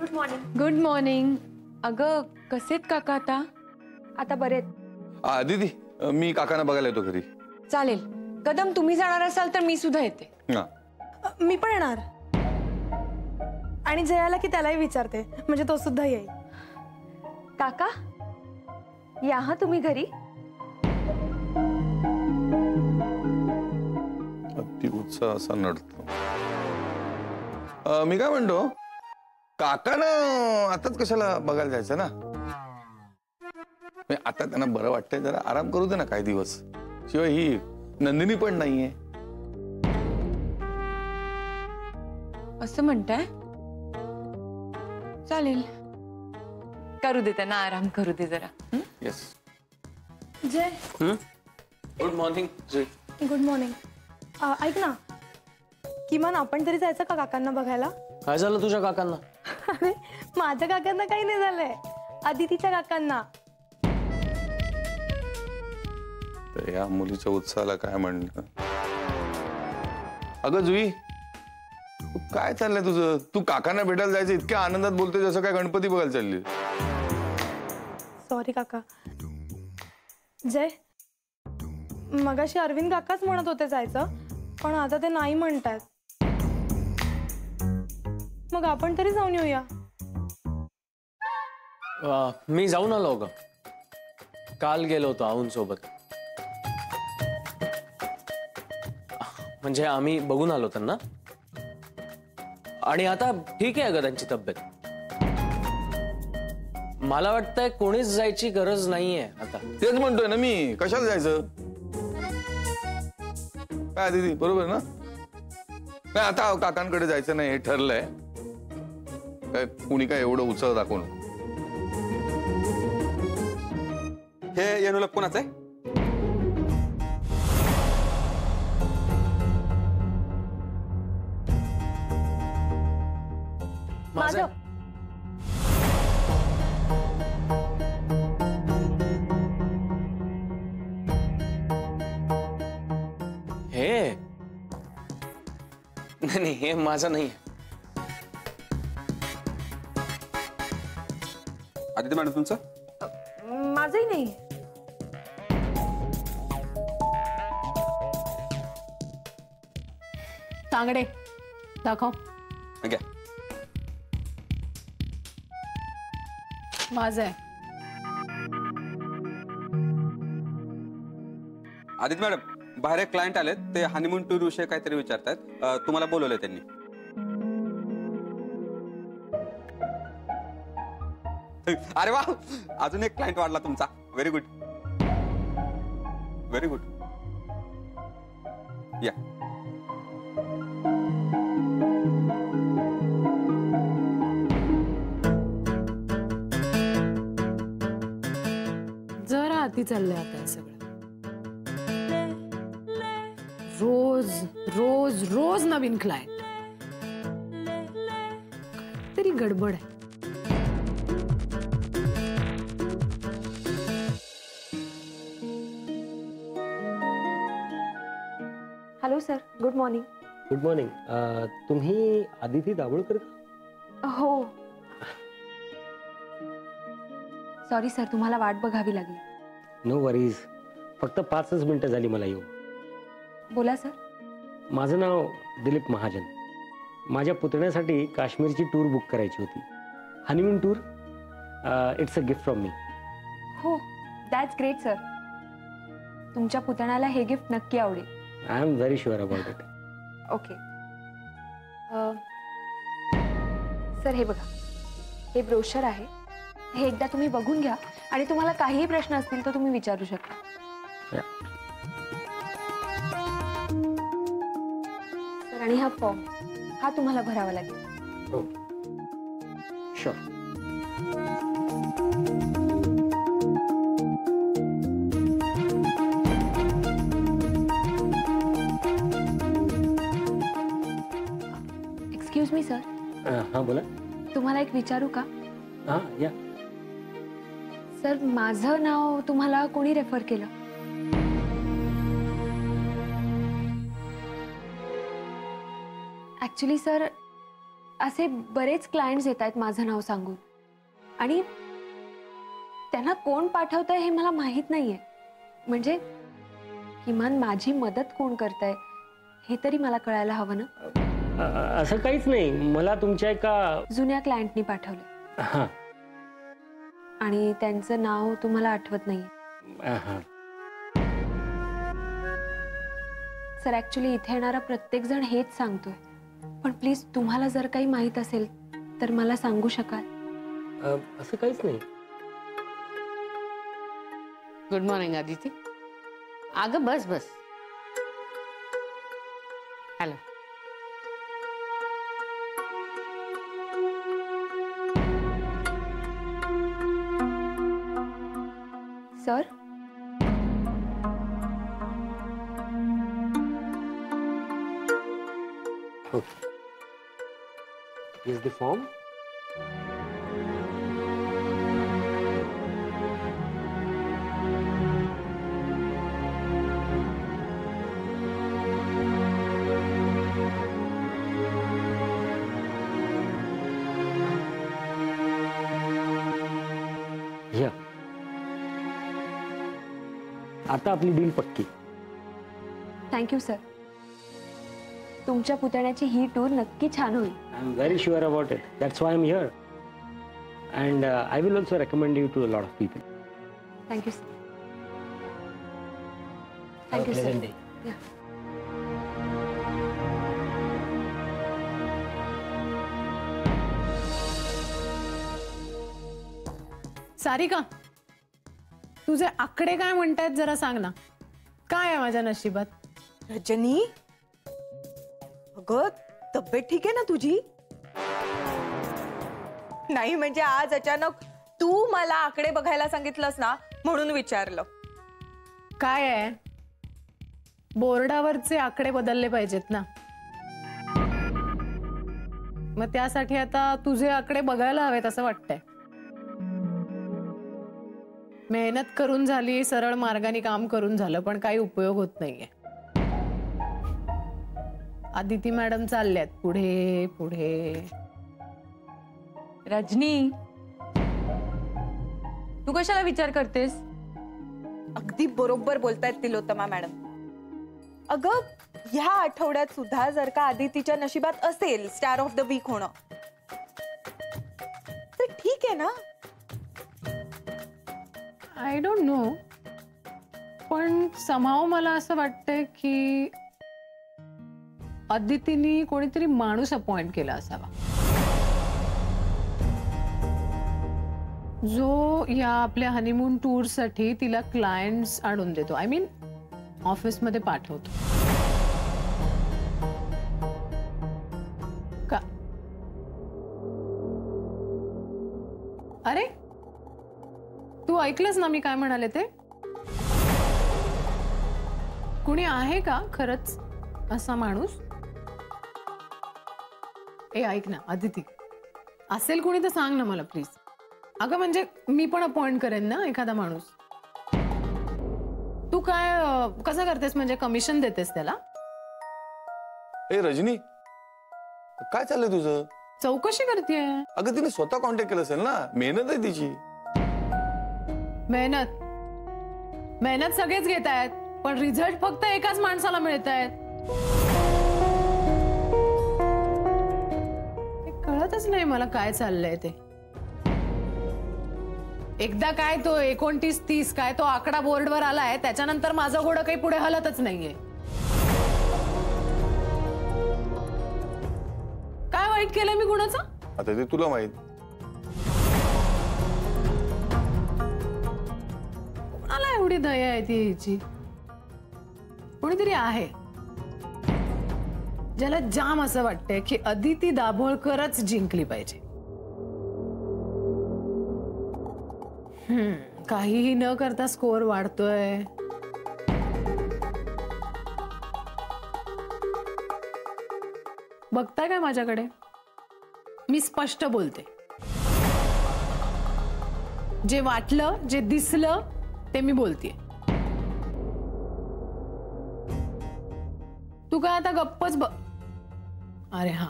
Good morning. Good morning. अगं कसेत काका आता? आता बरेत. दीदी मी काकांना बघायला येतो घरी. चालेल. कदम तुम्ही जाणार असाल तर मी सुद्धा येते. मी पण येणार. आणि जयाला की त्यालाही विचारते, म्हणजे तो सुद्धा येईल. काका या हा तुम्ही घरी. अति उत्साह असा नडतो. मी काय म्हणतो, काकांना आताच कशाला बघायला जायचं ना? आता त्यांना बरं वाटतंय, जरा आराम करू दे ना काही दिवस. शिवाय ही नंदिनी पण नाहीये. असं म्हणताय? चालेल, करू दे त्यांना आराम करू दे जरा. येस. जय गुड मॉर्निंग. जय गुड मॉर्निंग. ऐक ना, किमान आपण तरी जायचं का काकांना बघायला? काय झालं तुझ्या काकांना? अरे माझ्या काकांना काही नाही झालंय, अदितीच्या काकांना. या मुलीच्या उत्साहाला काय म्हणणं? अगं जुई, काय चाललंय तुझं? तू काकांना भेटायला जायचं इतक्या आनंदात बोलते जसं काय गणपती बघायला चालली. सॉरी काका. जय, मगाशी अरविंद काकाच म्हणत होते जायचं, पण आता ते नाही म्हणतात. मग आपण तरी जाऊन येऊया. मी जाऊन आलो ग. काल गेलो होतो आऊंसोबत. म्हणजे आम्ही बघून आलो त्यांना. आणि आता ठीक आहे ग त्यांची तब्येत. मला वाटतंय कोणीच जायची गरज नाहीये आता. तेच म्हणतोय ना मी, कशाला जायचं? काय दीदी बरोबर ना? नाही आता काकांकडे जायचं नाही हे ठरलंय. काय कुणी काय एवढं उत्साह दाखवून. हे येणूला कोणाचं आहे? माझं. हे नाही, हे माझं नाही. आदिती मॅडम तुमचं? माझंही नाही. तांगडे दाखव. घ्या. माझं आहे. आदिती मॅडम, बाहेर एक क्लायंट आलेत, ते हनीमून टूर विषयी काहीतरी विचारतायत. तुम्हाला बोलवलंय त्यांनी. अरे वा, अजून एक क्लायंट वाढला तुमचा. Very good, very good. या. जरा आती चाललंय आता हे सगळं. रोज रोज रोज नवीन क्लायंट. तरी गडबड आहे. Hello sir, good morning. Good morning. तुम्ही आदिती दाभोळकर का? हो. सॉरी सर, तुम्हाला वाट बघावी लागली. No worries. फक्त 5च मिनिटं झाली मला येऊ. बोला सर. माझं नाव दिलीप महाजन. माझ्या पुतण्यासाठी काश्मीरची टूर बुक करायची होती. Honeymoon tour. It's a gift from me. हो, दॅट्स ग्रेट सर. तुमच्या पुतण्याला हे गिफ्ट नक्की आवडेल. I am very sure about it. Okay sir, हे बघा, हे ब्रोशर आहे. हे एकदा तुम्ही बघून घ्या आणि तुम्हाला काहीही प्रश्न असतील तर तुम्ही विचारू शकता. सर, आणि हा फॉर्म हा तुम्हाला भरावा लागेल. हो, शुअर. Excuse me sir. हां बोला. तुम्हाला एक विचारू का? हां या. सर, माझं नाव तुम्हाला कोणी रेफर केलं? ऍक्च्युली सर, असे बरेच क्लायंट्स येत आहेत माझं नाव सांगून, आणि त्यांना कोण पाठवतंय हे मला माहित नाहीये. म्हणजे किमान माझी मदत कोण करतंय हे तरी मला कळायला हवं ना. असं काहीच नाही. मला तुमच्या एका जुन्या क्लायंटनी पाठवलं हां आणि त्यांचं नाव तुम्हाला आठवत नाही. हां सर, ऍक्च्युली इथे येणारा प्रत्येक जण हेच सांगतोय, पण प्लीज तुम्हाला जर काही माहित असेल तर मला सांगू शकाल? असं काहीच नाही. Good morning Aditi. अगं बस बस. Hello. Sir, Okay. Here's the form. Here. आता आपली डील पक्की. Thank you sir. तुमच्या पुतण्याची ही टूर नक्की छान होईल. I'm very sure about it. That's why I'm here. And I will also recommend you to a lot of people. Thank you sir. Thank you sir. Pleasant day. Sarika, तुझे आकडे काय म्हणतायत जरा सांग ना. काय आहे माझ्या नशिबात? रजनी, अगं तब्येत ठीक आहे ना तुझी? नाही म्हणजे आज अचानक तू मला आकडे बघायला सांगितलंस ना, म्हणून विचारलं. काय आहे? बोर्डावरचे आकडे बदलले पाहिजेत ना, मग त्यासाठी आता तुझे आकडे बघायला हवेत असं वाटतंय. मेहनत करून झाली, सरळ मार्गाने काम करून झालं, पण काही उपयोग होत नाहीये. आदिती मॅडम चालल्यात पुढे पुढे. रजनी, तू कशाला विचार करतेस? अगदी बरोबर बोलतायत तिलोत्तमा मॅडम. अगं ह्या आठवड्यात सुद्धा जर का आदितीच्या नशिबात असेल स्टार ऑफ द वीक होणं, तर ठीक आहे ना. आय डोंट नो, पण समाव मला असं वाटतंय की आदितीने कोणीतरी माणूस अपॉइंट केला असावा, जो या आपल्या हनीमून टूर साठी तिला क्लायंट्स आणून देतो. आय मीन ऑफिस मध्ये पाठवतो. का? अरे तू ऐकलंस ना मी काय म्हणाले ते? कुणी आहे का खरंच असा माणूस? ए ऐक ना आदिती, असेल कुणी तर सांग ना मला प्लीज. अगं म्हणजे मी पण अपॉइंट करेन ना एखादा माणूस. तू काय कसं करतेस, म्हणजे कमिशन देतेस त्याला? ए रजनी, काय चाललंय तुझं? चौकशी करतेय. अगं तिने स्वतः कॉन्टॅक्ट केलं असेल ना, मेहनत आहे तिची. मेहनत मेहनत सगळेच घेत आहेत, पण रिझल्ट फक्त एकाच माणसाला मिळत आहेत. कळतच नाही मला काय चाललंय ते. एकदा काय तो 29-30 काय तो आकडा बोर्डवर आलाय, त्याच्यानंतर माझं घोडं काही पुढे हलतच नाहीये. काय वाईट केलंय मी गुणाचं? आता ते तुला माहित. मला एवढी दया आहे ती हिची. कोणीतरी आहे ज्याला जाम असं वाटतंय की अदिती दाभोळकरच जिंकली पाहिजे. काहीही न करता स्कोर वाढतोय. बघताय काय माझ्याकडे? मी स्पष्ट बोलते. जे वाटलं, जे दिसलं ते मी बोलतेय. तू काय आता गप्पच अरे हा,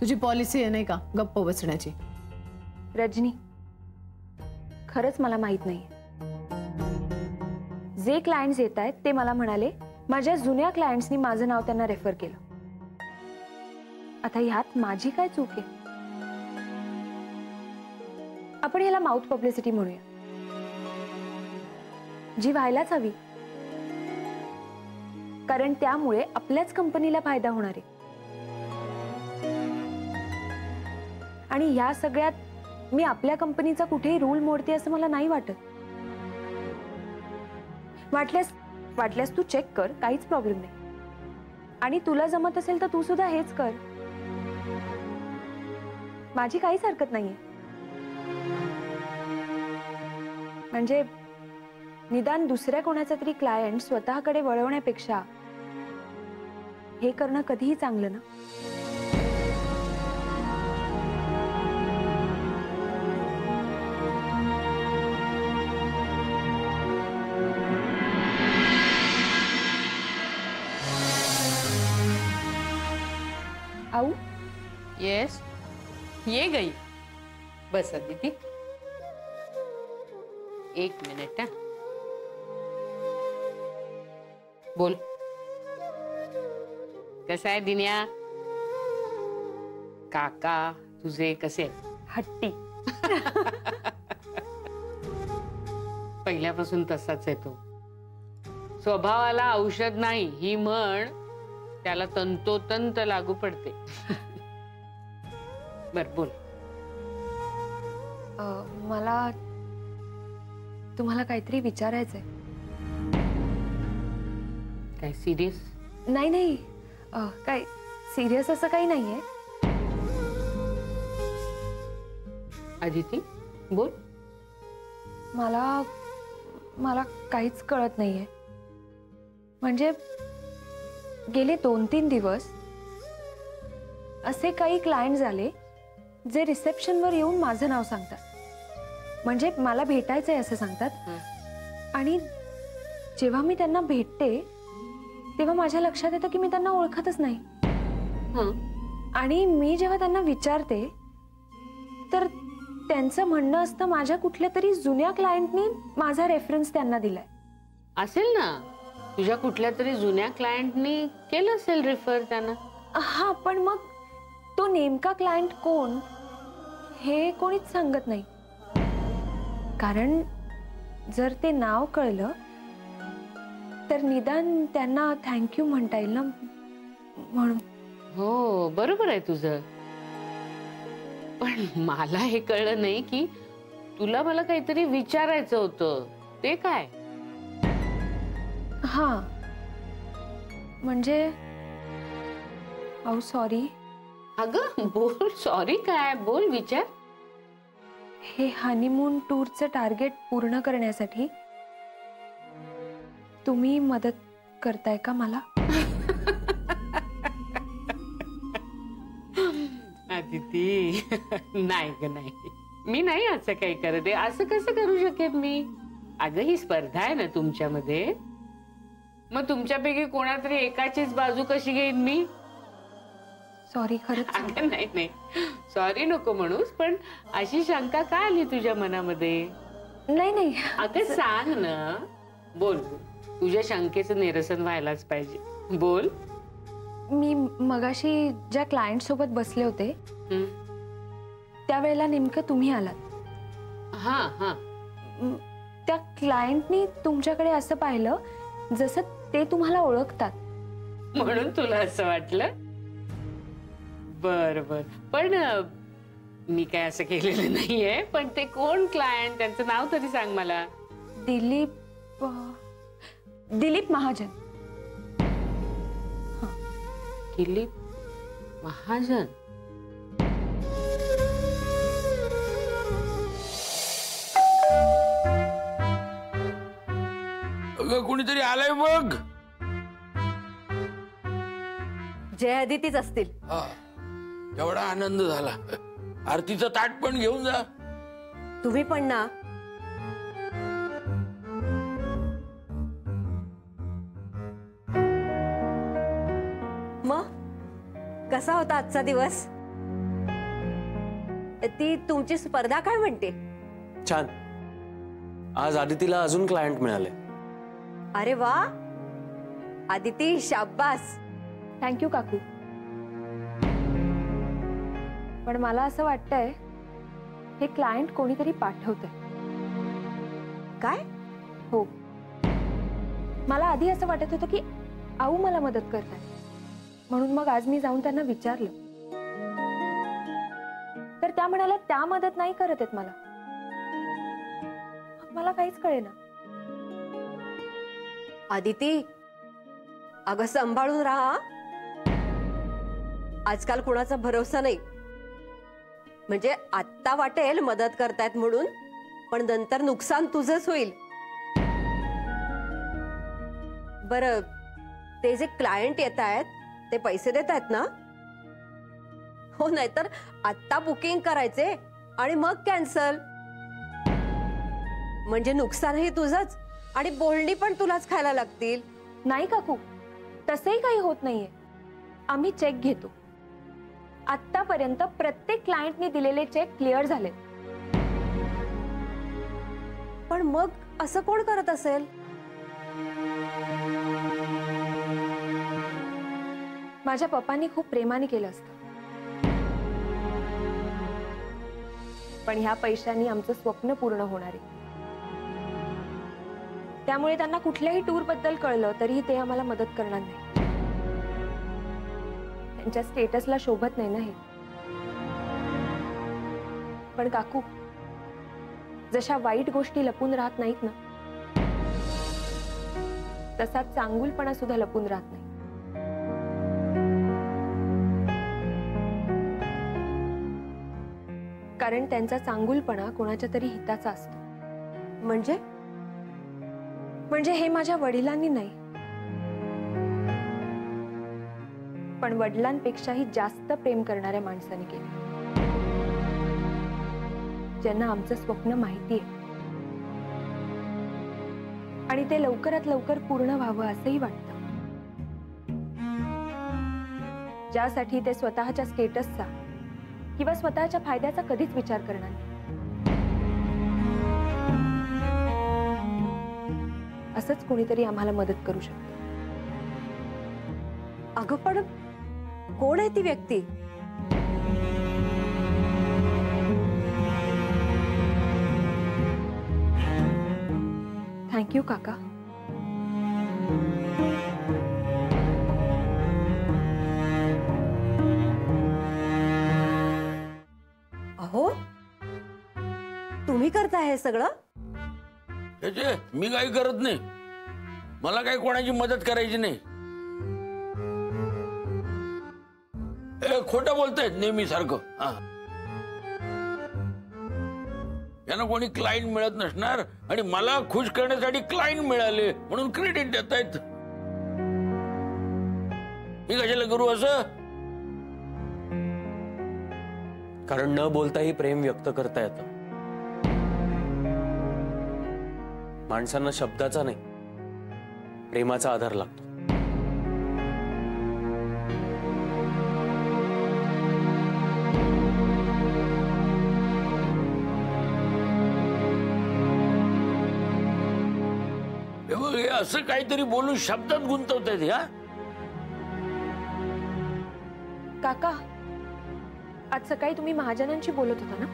तुझी पॉलिसी आहे नाही का गप्प बसण्याची? रजनी, खरंच मला माहित नाही. जे क्लायंट्स येत आहेत ते मला म्हणाले माझ्या जुन्या क्लायंट्सनी माझं नाव त्यांना रेफर केलं. आता ह्यात माझी काय चूक आहे? आपण ह्याला माउथ पब्लिसिटी म्हणूया, जी व्हायलाच हवी, कारण त्यामुळे आपल्याच कंपनीला फायदा होणार आहे. आणि या सगळ्यात मी आपल्या कंपनीचा कुठेही रूल मोडते असं मला नाही वाटत. वाटल्यास तू चेक कर, काहीच प्रॉब्लेम नाही. आणि तुला जमत असेल तर तू सुद्धा हेच कर, माझी काहीच हरकत नाहीये. म्हणजे निदान दुसऱ्या कोणाचा तरी क्लायंट स्वतःकडे वळवण्यापेक्षा हे करणं कधीही चांगलं ना. आऊ, येस, ये गई. बस अदिती, एक मिनिट. हा, बोल. कसा आहे दिन्या? काका तुझे कसे? हट्टी. पहिल्यापासून तसाच आहे तो. स्वभावाला औषध नाही ही म्हण त्याला तंतोतंत लागू पडते. बर बोल. मला तुम्हाला काहीतरी विचारायचंय. काय सिरियस? नाही नाही, काय सिरियस असं काही नाहीये. अदिती बोल. मला काहीच कळत नाहीये. म्हणजे गेले 2-3 दिवस असे काही क्लायंट झाले जे रिसेप्शनवर येऊन माझं नाव सांगतात. म्हणजे मला भेटायचंय असं सांगतात. आणि जेव्हा मी त्यांना भेटते तेव्हा माझ्या लक्षात येतं की मी त्यांना ओळखतच नाही. आणि मी जेव्हा त्यांना विचारते तर त्यांचं म्हणणं असतं माझ्या कुठल्या तरी जुन्या क्लायंटनी माझा रेफरन्स त्यांना दिलाय. असेल ना, तुझ्या कुठल्या तरी जुन्या क्लायंटनी केलं असेल रेफर त्यांना. हा, पण मग तो नेमका क्लायंट कोण हे कोणीच सांगत नाही. कारण जर ते नाव कळलं तर निदान त्यांना थँक्यू म्हणता येईल ना, म्हणून. हो बरोबर आहे तुझं. पण मला हे कळलं नाही की तुला मला काहीतरी विचारायचं होतं. ते काय? हा म्हणजे सॉरी. अगं बोल, सॉरी काय? बोल, विचार. हे हनीमून टूरचं टार्गेट पूर्ण करण्यासाठी तुम्ही मदत करताय का मला? अदिती नाही ग, नाही, मी नाही असं काही करते. असं कसं करू शकेन मी? अगं ही स्पर्धा आहे ना तुमच्यामध्ये, मग तुमच्यापैकी कोणातरी एकाचीच बाजू कशी घेईन मी? सॉरी, खरंच. अगं नाही नाही, सॉरी नको म्हणूस. पण अशी शंका का आली तुझ्या मनामध्ये? नाही नाही, अगं सांग ना, बोल. तुझ्या शंकेचं निरसन व्हायलाच पाहिजे. बोल. मी मगाशी ज्या क्लायंट सोबत बसले होते त्यावेळेला नेमकं तुम्ही आलात. हा हा. त्या क्लायंटनी तुमच्याकडे असं पाहिलं जसं ते तुम्हाला ओळखतात. म्हणून तुला असं वाटलं? बर बर. पण मी काय असं केलेलं नाहीये. पण ते कोण क्लायंट, त्यांचं नाव तरी सांग मला. दिलीप महाजन. दिलीप महाजन? अगं कोणीतरी आलंय बघ. जय अदितीच असतील. एवढा आनंद झाला. आरतीचं ताट पण घेऊन जा. तुम्ही पण ना. मग कसा होता आजचा दिवस? ती तुमची स्पर्धा काय म्हणते? छान. आज आदितीला अजून क्लायंट मिळाले. अरे वा आदिती, शाब्बास. थँक्यू काकू. पण मला असं वाटतंय हे क्लायंट कोणीतरी पाठवतंय. काय? हो, मला आधी असं वाटत होतं की आऊ मला मदत करताय, म्हणून मग आज मी जाऊन त्यांना विचारलं तर त्या म्हणाल्या त्या मदत नाही करत आहेत मला. मला काहीच कळेना. आदिती, अगं सांभाळून राहा. आजकाल कुणाचा भरोसा नाही. म्हणजे आत्ता वाटेल मदत करतायत म्हणून, पण नंतर नुकसान तुझंच होईल. बरं, ते जे क्लायंट येत आहेत ते पैसे देत आहेत ना? हो, नाहीतर आत्ता बुकिंग करायचे आणि मग कॅन्सल. म्हणजे नुकसानही तुझंच आणि बोलणी पण तुलाच खायला लागतील. नाही काकू, तसंही काही होत नाहीये. आम्ही चेक घेतो. आतापर्यंत प्रत्येक क्लायंटने दिलेले चेक क्लिअर झाले. पण मग असं कोण करत असेल? माझ्या पप्पांनी खूप प्रेमाने केलं असतं, पण ह्या पैशांनी आमचं स्वप्न पूर्ण होणार आहे. त्यामुळे त्यांना कुठल्याही टूर बद्दल कळलं तरीही ते आम्हाला मदत करणार नाही. त्यांच्या स्टेटसला शोभत नाही ना हे. पण काकू, जशा वाईट गोष्टी लपून राहत नाहीत ना, तसा चांगुलपणा सुद्धा लपून राहत नाही. कारण त्यांचा चांगुलपणा कोणाच्या तरी हिताचा असतो. म्हणजे हे माझ्या वडिलांनी नाही, पण वडिलांपेक्षाही जास्त प्रेम करणाऱ्या माणसाने केले, ज्यांना आमचं स्वप्न माहिती आहे आणि ते लवकरात लवकर पूर्ण व्हावं असंही वाटतं. ज्यासाठी ते स्वतःच्या स्टेटसचा किंवा स्वतःच्या फायद्याचा कधीच विचार करणार नाही. असंच कोणीतरी आम्हाला मदत करू शकतं. अगं पण कोण आहे ती व्यक्ती? थँक्यू काका. अहो, तुम्ही करताय हे सगळं? मी काही करत नाही. मला काही कोणाची मदत करायची नाही. खोटं बोलतायत नेहमी सारखं. यांना कोणी क्लायंट मिळत नसणार आणि मला खुश करण्यासाठी क्लायंट मिळाले म्हणून क्रेडिट देतायत. मी कशाला करू असं? कारण न बोलताही प्रेम व्यक्त करता येतं. माणसांना शब्दाचा नाही, प्रेमाचा आधार लागतो. असं काहीतरी बोलून शब्दात गुंतवतायत. ह्या काका, आज सकाळी तुम्ही महाजनांशी बोलत होता ना?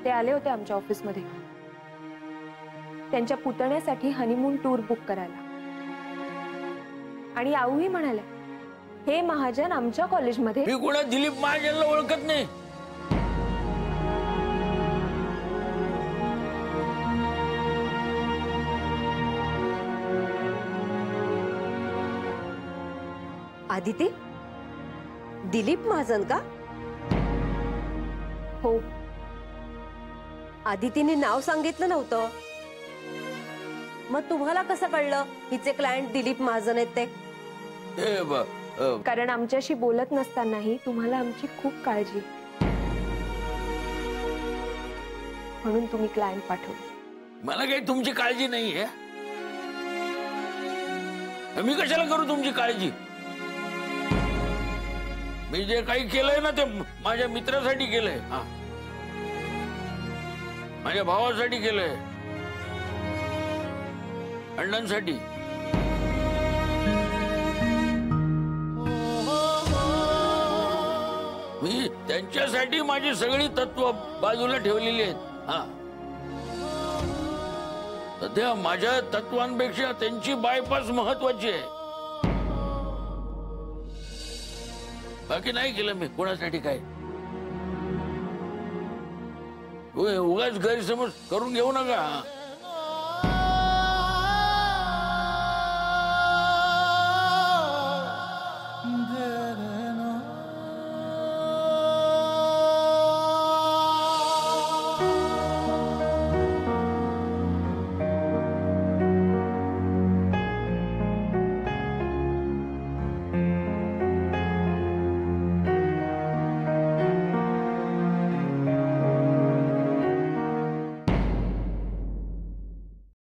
ते आले होते आमच्या ऑफिसमध्ये त्यांच्या पुतण्यासाठी हनीमून टूर बुक करायला. आणि आऊही म्हणाल्या, हे महाजन आमच्या कॉलेजमध्ये. मी कोणा दिलीप महाजनला ओळखत नाही. आदिती, दिलीप महाजन का? हो. आदितीने नाव सांगितलं नव्हतं. मग तुम्हाला कसं कळलं हिचे क्लायंट दिलीप महाजन आहेत ते? कारण आमच्याशी बोलत नसतानाही तुम्हाला आमची खूप काळजी, म्हणून तुम्ही क्लायंट पाठवले. मला काही तुमची काळजी नाहीये. मी कशाला करू तुमची काळजी? मी जे काही केलंय ना ते माझ्या मित्रासाठी केलंय. हा, माझ्या भावासाठी केलंय, अण्णांसाठी. मी त्यांच्यासाठी माझी सगळी तत्व बाजूला ठेवलेली आहेत. हा, सध्या माझ्या तत्वांपेक्षा त्यांची बायपास महत्वाची आहे. बाकी नाही केलं मी कोणासाठी काय. उगाच गैरसमज करून घेऊ नका.